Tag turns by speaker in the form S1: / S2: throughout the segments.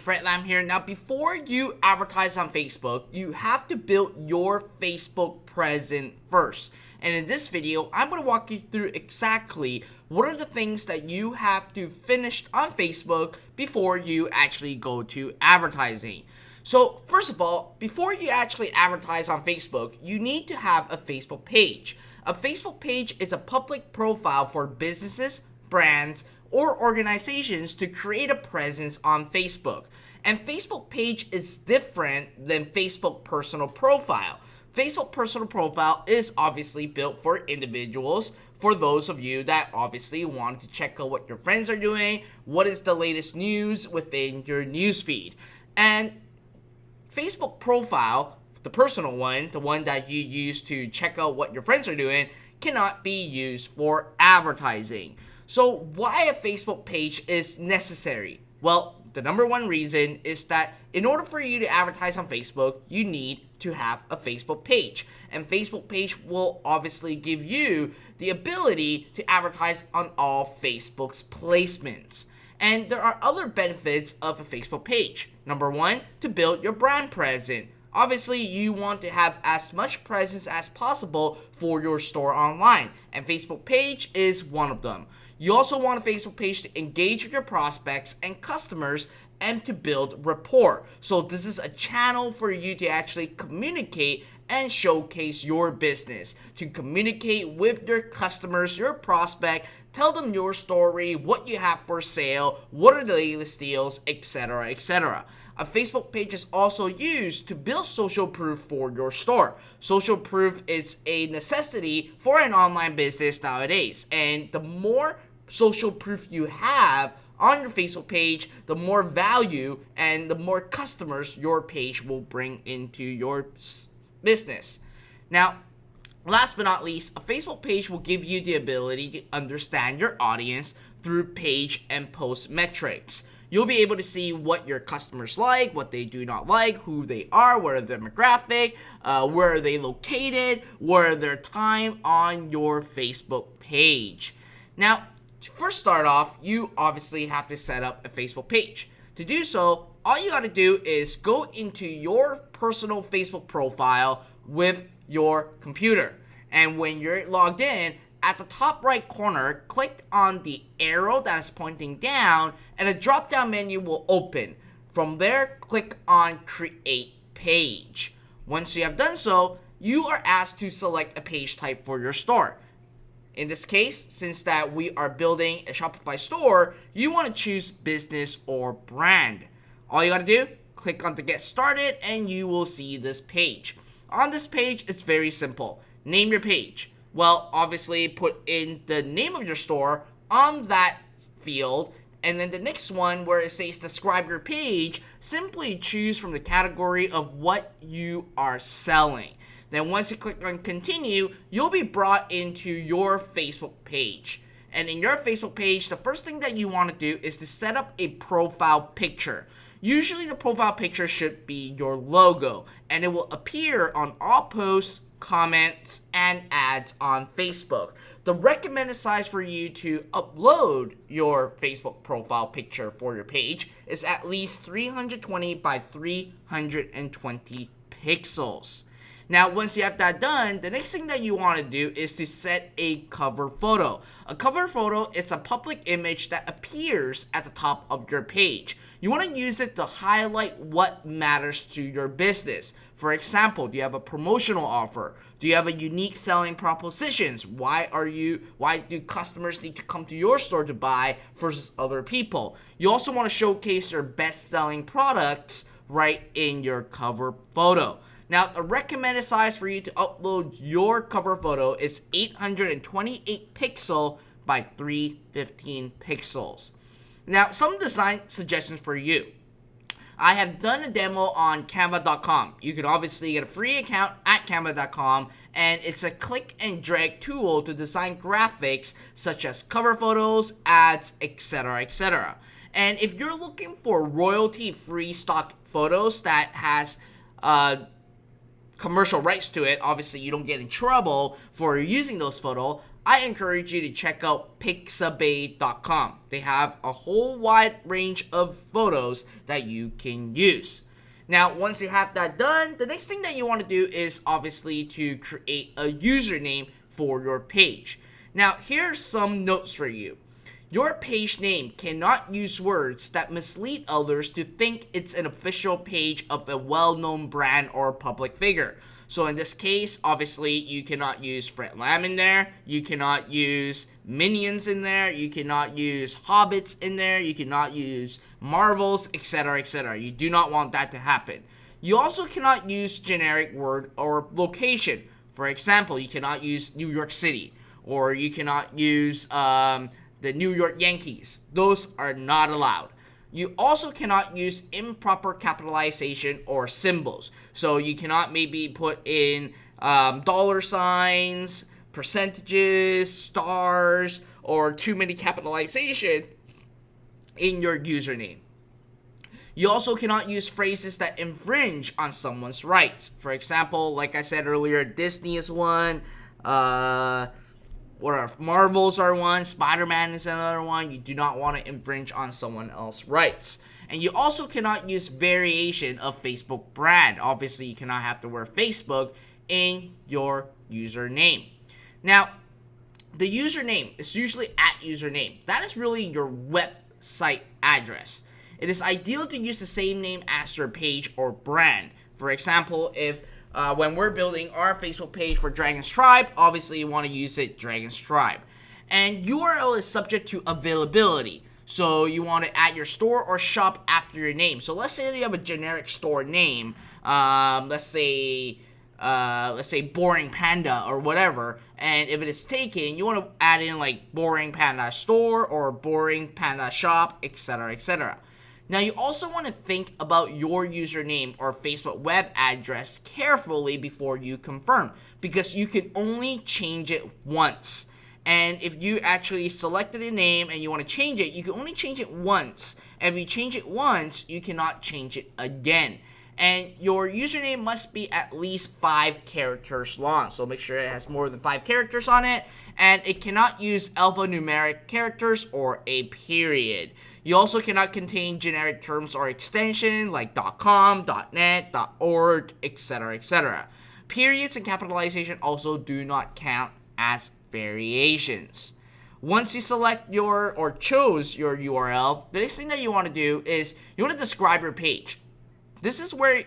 S1: Fred Lam here. Now, before you advertise on Facebook, you have to build your Facebook presence first. And in this video, I'm going to walk you through exactly what are the things that you have to finish on Facebook before you actually go to advertising. So first of all, before you actually advertise on Facebook, you need to have a Facebook page. A Facebook page is a public profile for businesses, brands, or organizations to create a presence on Facebook. And Facebook page is different than Facebook personal profile. Facebook personal profile is obviously built for individuals, for those of you that obviously want to check out what your friends are doing, what is the latest news within your newsfeed. And Facebook profile, the personal one, the one that you use to check out what your friends are doing, cannot be used for advertising. So why a Facebook page is necessary? Well, the number one reason is that in order for you to advertise on Facebook, you need to have a Facebook page. And Facebook page will obviously give you the ability to advertise on all Facebook's placements. And there are other benefits of a Facebook page. Number one, to build your brand presence. Obviously, you want to have as much presence as possible for your store online, and Facebook page is one of them. You also want a Facebook page to engage with your prospects and customers and to build rapport. So this is a channel for you to actually communicate and showcase your business, to communicate with your customers, your prospect, tell them your story, what you have for sale, what are the latest deals, etc., etc. A Facebook page is also used to build social proof for your store. Social proof is a necessity for an online business nowadays, and the more social proof you have on your Facebook page, the more value and the more customers your page will bring into your business. Now, last but not least, a Facebook page will give you the ability to understand your audience through page and post metrics. You'll be able to see what your customers like, what they do not like, who they are, what are their demographic, where are they located, what are their time on your Facebook page. Now, to first start off, you obviously have to set up a Facebook page. To do so, all you got to do is go into your personal Facebook profile with your computer. And when you're logged in, at the top right corner, click on the arrow that is pointing down and a drop-down menu will open. From there, click on Create Page. Once you have done so, you are asked to select a page type for your store. In this case, since that we are building a Shopify store, you want to choose business or brand. All you got to do, click on the Get Started and you will see this page. On this page, it's very simple. Name your page. Well, obviously put in the name of your store on that field, and then the next one where it says describe your page, simply choose from the category of what you are selling. Then once you click on continue, you'll be brought into your Facebook page. And in your Facebook page, the first thing that you want to do is to set up a profile picture. Usually the profile picture should be your logo, and it will appear on all posts, comments, and ads on Facebook. The recommended size for you to upload your Facebook profile picture for your page is at least 320 by 320 pixels. Now, once you have that done, the next thing that you want to do is to set a cover photo. A cover photo is a public image that appears at the top of your page. You want to use it to highlight what matters to your business. For example, do you have a promotional offer? Do you have a unique selling propositions? Why do customers need to come to your store to buy versus other people? You also want to showcase your best-selling products right in your cover photo. Now, the recommended size for you to upload your cover photo is 828 pixel by 315 pixels. Now, some design suggestions for you. I have done a demo on canva.com. You could obviously get a free account at canva.com, and it's a click and drag tool to design graphics such as cover photos, ads, etc., etc. And if you're looking for royalty-free stock photos that has commercial rights to it, obviously you don't get in trouble for using those photos, I encourage you to check out pixabay.com. They have a whole wide range of photos that you can use. Now, once you have that done, the next thing that you want to do is obviously to create a username for your page. Now, here are some notes for you. Your page name cannot use words that mislead others to think it's an official page of a well-known brand or public figure. So in this case, obviously, you cannot use Fred Lam in there, you cannot use Minions in there, you cannot use Hobbits in there, you cannot use Marvels, etc., etc. You do not want that to happen. You also cannot use generic word or location. For example, you cannot use New York City, or you cannot use the New York Yankees. Those are not allowed. You also cannot use improper capitalization or symbols. So you cannot maybe put in dollar signs, percentages, stars, or too many capitalization in your username. You also cannot use phrases that infringe on someone's rights. For example, like I said earlier, Disney is one, Marvels are one, Spider-Man is another one. You do not want to infringe on someone else's rights. And you also cannot use variation of Facebook brand. Obviously, you cannot have the word Facebook in your username. Now, the username is usually @username. That is really your website address. It is ideal to use the same name as your page or brand. For example, if when we're building our Facebook page for Dragon's Tribe, obviously you want to use it Dragon's Tribe. And URL is subject to availability. So you want to add your store or shop after your name. So let's say you have a generic store name. Let's say Boring Panda or whatever. And if it is taken, you want to add in like Boring Panda Store or Boring Panda Shop, etc., etc. Now, you also want to think about your username or Facebook web address carefully before you confirm, because you can only change it once. And if you actually selected a name and you want to change it, you can only change it once. And if you change it once, you cannot change it again. And your username must be at least 5 characters long. So make sure it has more than 5 characters on it. And it cannot use alphanumeric characters or a period. You also cannot contain generic terms or extension like .com, .net, .org, etc., etc. Periods and capitalization also do not count as variations. Once you select or chose your URL, the next thing that you want to do is you want to describe your page. This is where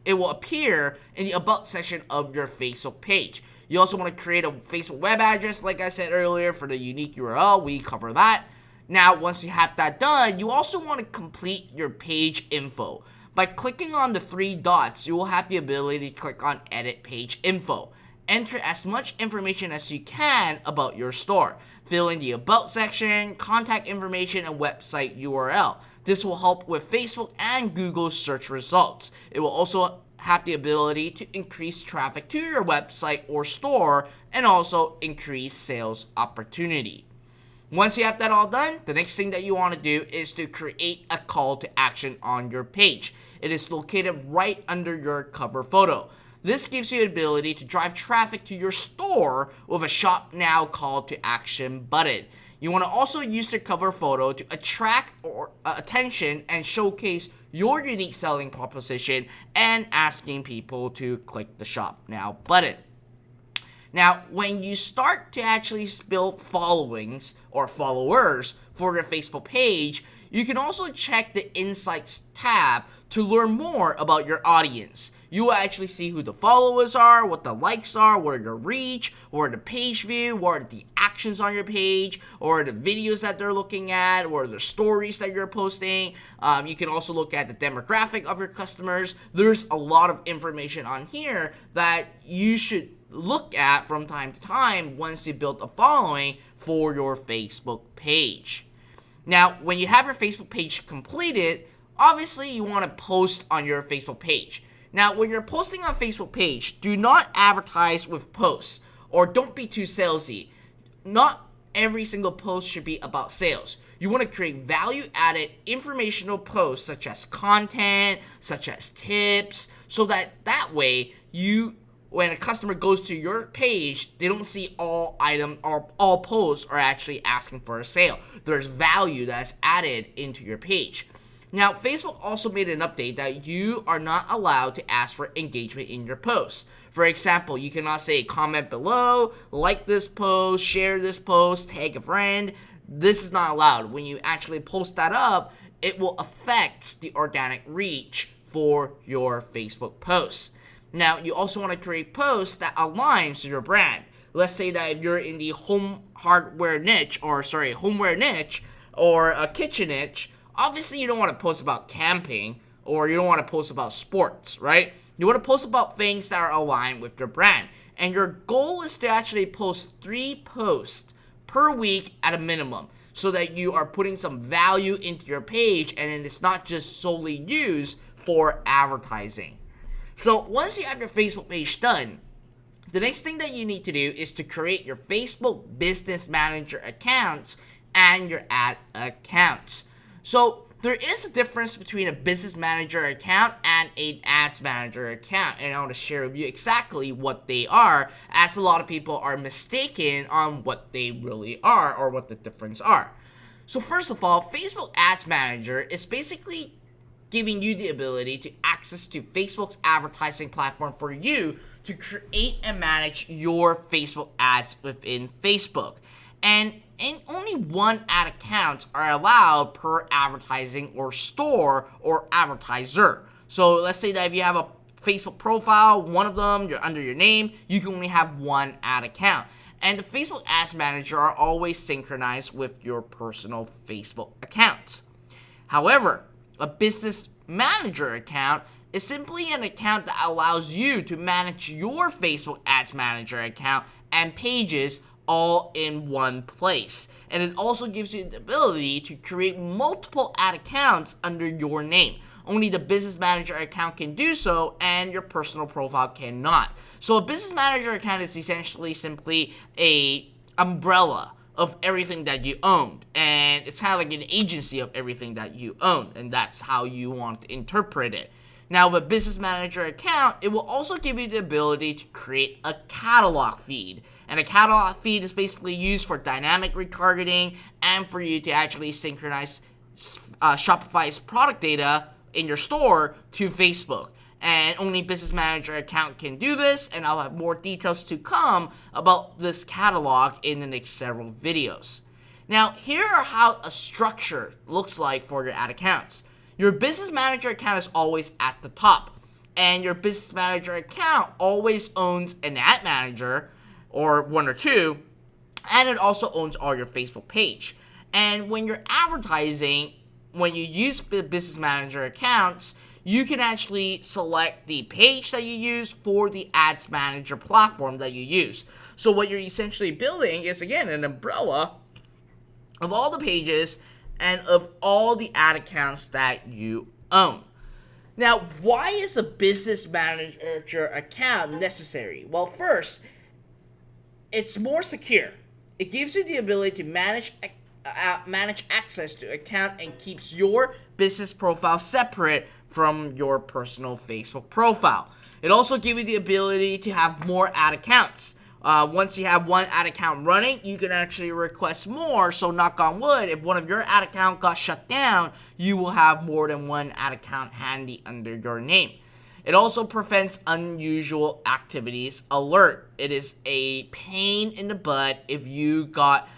S1: it will appear in the About section of your Facebook page. You also want to create a Facebook web address, like I said earlier, for the unique URL. We cover that. Now, once you have that done, you also want to complete your page info. By clicking on the 3 dots, you will have the ability to click on Edit Page Info. Enter as much information as you can about your store. Fill in the About section, contact information, and website URL. This will help with Facebook and Google search results. It will also have the ability to increase traffic to your website or store and also increase sales opportunity. Once you have that all done, the next thing that you want to do is to create a call to action on your page. It is located right under your cover photo. This gives you the ability to drive traffic to your store with a Shop Now call to action button. You want to also use the cover photo to attract attention and showcase your unique selling proposition and asking people to click the Shop Now button. Now, when you start to actually build followings or followers for your Facebook page, you can also check the Insights tab to learn more about your audience. You will actually see who the followers are, what the likes are, what are your reach, what are the page view, what are the actions on your page, or are the videos that they're looking at, or the stories that you're posting. You can also look at the demographic of your customers. There's a lot of information on here that you should look at from time to time once you build a following for your Facebook page. Now, when you have your Facebook page completed, obviously you want to post on your Facebook page. Now, when you're posting on Facebook page, do not advertise with posts or don't be too salesy. Not every single post should be about sales. You want to create value-added informational posts such as content, such as tips, so that way you when a customer goes to your page, they don't see all item or all posts are actually asking for a sale. There's value that's added into your page. Now, Facebook also made an update that you are not allowed to ask for engagement in your posts. For example, you cannot say comment below, like this post, share this post, tag a friend. This is not allowed. When you actually post that up, it will affect the organic reach for your Facebook posts. Now, you also want to create posts that aligns to your brand. Let's say that if you're in the homeware niche or a kitchen niche, obviously you don't want to post about camping or you don't want to post about sports, right? You want to post about things that are aligned with your brand. And your goal is to actually post 3 posts per week at a minimum so that you are putting some value into your page and it's not just solely used for advertising. So once you have your Facebook page done, the next thing that you need to do is to create your Facebook Business Manager accounts and your ad accounts. So there is a difference between a Business Manager account and an Ads Manager account, and I want to share with you exactly what they are, as a lot of people are mistaken on what they really are or what the difference are. So first of all, Facebook Ads Manager is basically giving you the ability to access to Facebook's advertising platform for you to create and manage your Facebook ads within Facebook. And only 1 ad accounts are allowed per advertising or store or advertiser. So let's say that if you have a Facebook profile, one of them, you're under your name, you can only have 1 ad account. And the Facebook Ads Manager are always synchronized with your personal Facebook accounts. However, a Business Manager account is simply an account that allows you to manage your Facebook Ads Manager account and pages all in one place. And it also gives you the ability to create multiple ad accounts under your name. Only the Business Manager account can do so, and your personal profile cannot. So a Business Manager account is essentially simply a umbrella of everything that you own, and it's kind of like an agency of everything that you own, and that's how you want to interpret it. Now, with a Business Manager account, it will also give you the ability to create a catalog feed, and a catalog feed is basically used for dynamic retargeting and for you to actually synchronize Shopify's product data in your store to Facebook. And only Business Manager account can do this, and I'll have more details to come about this catalog in the next several videos. Now, here are how a structure looks like for your ad accounts. Your Business Manager account is always at the top, and your Business Manager account always owns an ad manager, or 1 or 2, and it also owns all your Facebook page. And when you're advertising, when you use the Business Manager accounts, you can actually select the page that you use for the Ads Manager platform that you use. So what you're essentially building is, again, an umbrella of all the pages and of all the ad accounts that you own. Now, why is a Business Manager account necessary? Well, first, it's more secure. It gives you the ability to manage access to account and keeps your business profile separate from your personal Facebook profile. It also gives you the ability to have more ad accounts. Once you have 1 ad account running, you can actually request more. So knock on wood, if one of your ad account got shut down, you will have more than 1 ad account handy under your name. It also prevents unusual activities alert. It is a pain in the butt if you got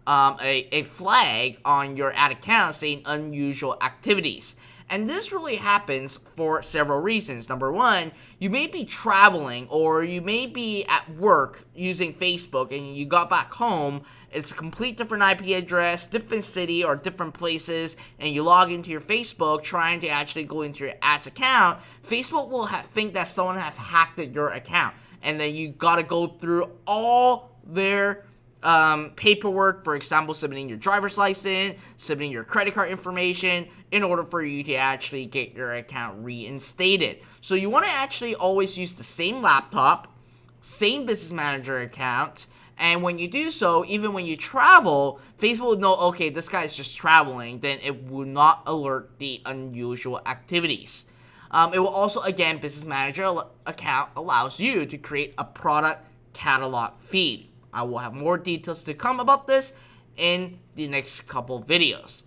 S1: a flag on your ad account saying unusual activities. And this really happens for several reasons. Number 1, you may be traveling or you may be at work using Facebook and you got back home. It's a complete different IP address, different city or different places, and you log into your Facebook trying to actually go into your ads account. Facebook will think that someone has hacked your account, and then you got to go through all their paperwork, for example, submitting your driver's license, submitting your credit card information in order for you to actually get your account reinstated. So you want to actually always use the same laptop, same Business Manager account, and when you do so, even when you travel, Facebook will know, okay, this guy is just traveling, then it will not alert the unusual activities. It will also, again, Business Manager account allows you to create a product catalog feed. I will have more details to come about this in the next couple videos.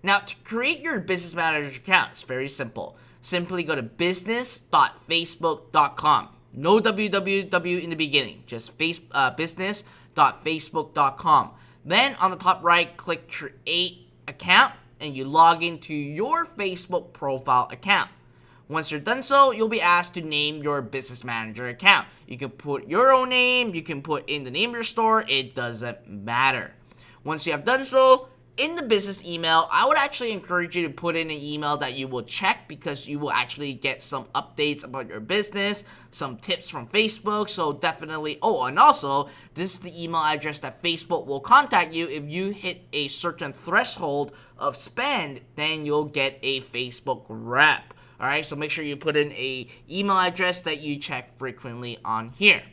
S1: Now, to create your Business Manager account, it's very simple. Simply go to business.facebook.com. No www in the beginning, just business.facebook.com. Then on the top right, click Create Account, and you log into your Facebook profile account. Once you're done so, you'll be asked to name your Business Manager account. You can put your own name, you can put in the name of your store, it doesn't matter. Once you have done so, in the business email, I would actually encourage you to put in an email that you will check, because you will actually get some updates about your business, some tips from Facebook, so definitely, and also, this is the email address that Facebook will contact you. If you hit a certain threshold of spend, then you'll get a Facebook rep. Alright, so make sure you put in a email address that you check frequently on here.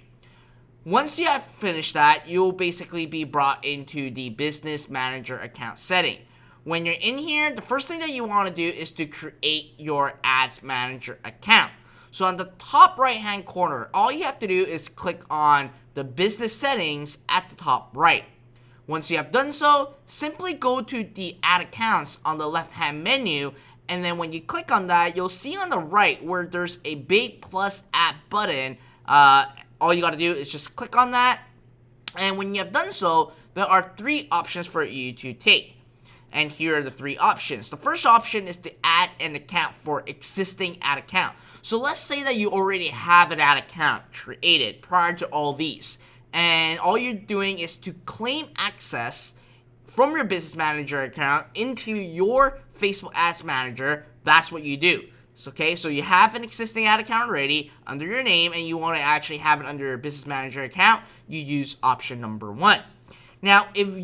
S1: Once you have finished that, you'll basically be brought into the Business Manager account setting. When you're in here, the first thing that you want to do is to create your Ads Manager account. So on the top right hand corner, all you have to do is click on the business settings at the top right. Once you have done so, simply go to the Add Accounts on the left hand menu, and then when you click on that, you'll see on the right where there's a big plus add button. All you gotta do is just click on that, and when you have done so, there are 3 options for you to take. And here are the 3 options. The first option is to add an account for existing ad account. So let's say that you already have an ad account created prior to all these, and all you're doing is to claim access from your Business Manager account into your Facebook Ads Manager. That's what you do. Okay, so you have an existing ad account already under your name, and you want to actually have it under your Business Manager account, you use option number 1. Now, if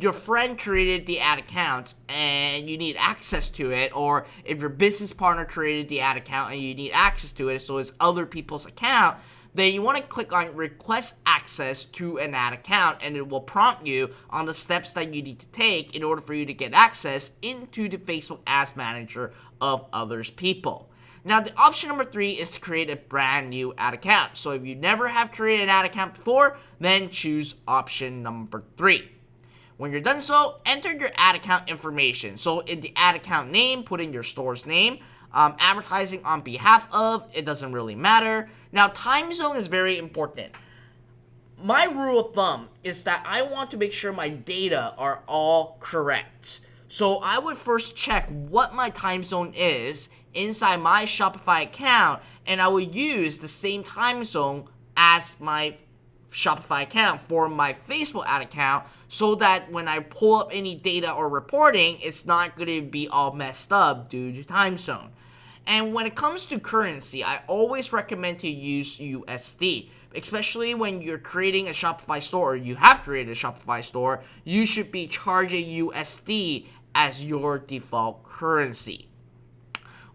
S1: your friend created the ad account and you need access to it, or if your business partner created the ad account and you need access to it, so it's other people's account, then you want to click on Request Access to an Ad Account, and it will prompt you on the steps that you need to take in order for you to get access into the Facebook Ads Manager of others people. Now, the option number 3 is to create a brand new ad account. So if you never have created an ad account before, then choose option number 3. When you're done so, enter your ad account information. So in the ad account name, put in your store's name. Advertising on behalf of, it doesn't really matter. Now, time zone is very important. My rule of thumb is that I want to make sure my data are all correct. So I would first check what my time zone is inside my Shopify account, and I would use the same time zone as my Shopify account for my Facebook ad account, so that when I pull up any data or reporting, it's not going to be all messed up due to time zone. And when it comes to currency, I always recommend to use USD, especially when you're creating a Shopify store, or you have created a Shopify store. You should be charging USD as your default currency.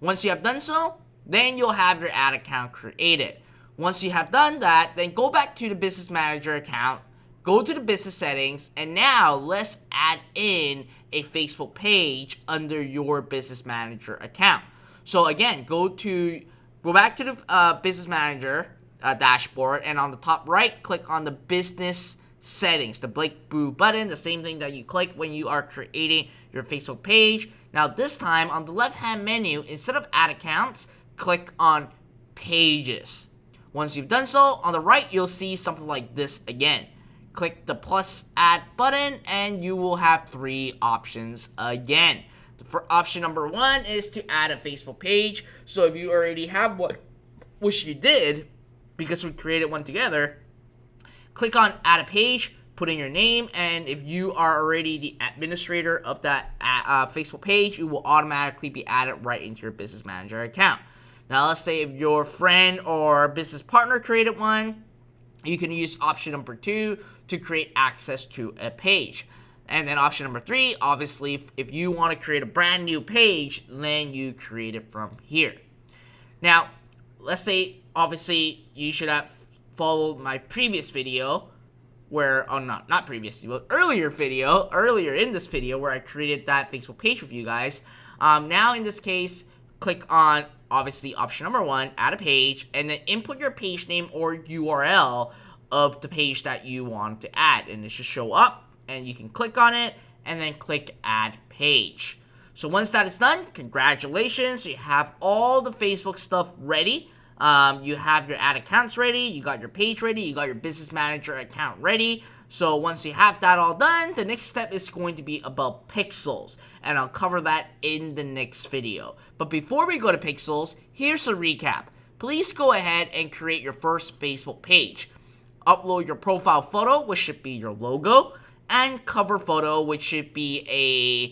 S1: Once you have done so, then you'll have your ad account created. Once you have done that, then go back to the Business Manager account, go to the business settings, and now let's add in a Facebook page under your Business Manager account. So again, go back to the Business Manager dashboard, and on the top right, click on the business settings, the big blue button, the same thing that you click when you are creating your Facebook page. Now this time, on the left hand menu, instead of ad accounts, click on pages. Once you've done so, on the right, you'll see something like this again. Click the plus add button, and you will have 3 options again. For option number 1 is to add a Facebook page. So if you already have one, which you did, because we created one together, click on add a page, put in your name, and if you are already the administrator of that Facebook page, you will automatically be added right into your Business Manager account. Now let's say if your friend or business partner created one, you can use option number 2 to create access to a page. And then option number 3, obviously, if you want to create a brand new page, then you create it from here. Now, let's say, obviously, you should have followed my previous video where, not previously, but earlier in this video where I created that Facebook page with you guys. Now, in this case, click on, obviously, option number 1, add a page, and then input your page name or URL of the page that you want to add, and it should show up, and you can click on it, and then click add page. So once that is done, congratulations, you have all the Facebook stuff ready. You have your ad accounts ready, you got your page ready, you got your business manager account ready. So once you have that all done, the next step is going to be about pixels, and I'll cover that in the next video. But before we go to pixels, here's a recap. Please go ahead and create your first Facebook page. Upload your profile photo, which should be your logo, and cover photo, which should be a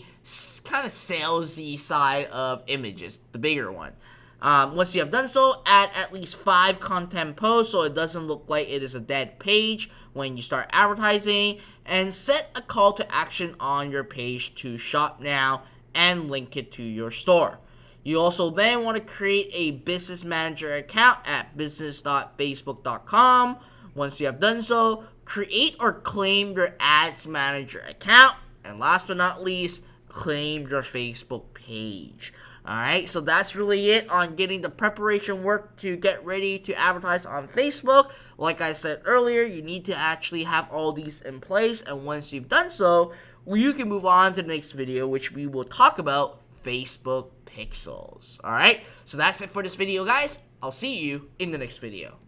S1: kind of salesy side of images, the bigger one. Once you have done so, add at least 5 content posts so it doesn't look like it is a dead page when you start advertising, and set a call to action on your page to shop now and link it to your store. You also then want to create a business manager account at business.facebook.com. Once you have done so, create or claim your ads manager account, and last but not least, claim your Facebook page. Alright, so that's really it on getting the preparation work to get ready to advertise on Facebook. Like I said earlier, you need to actually have all these in place, and once you've done so, you can move on to the next video, which we will talk about Facebook pixels. Alright, so that's it for this video, guys. I'll see you in the next video.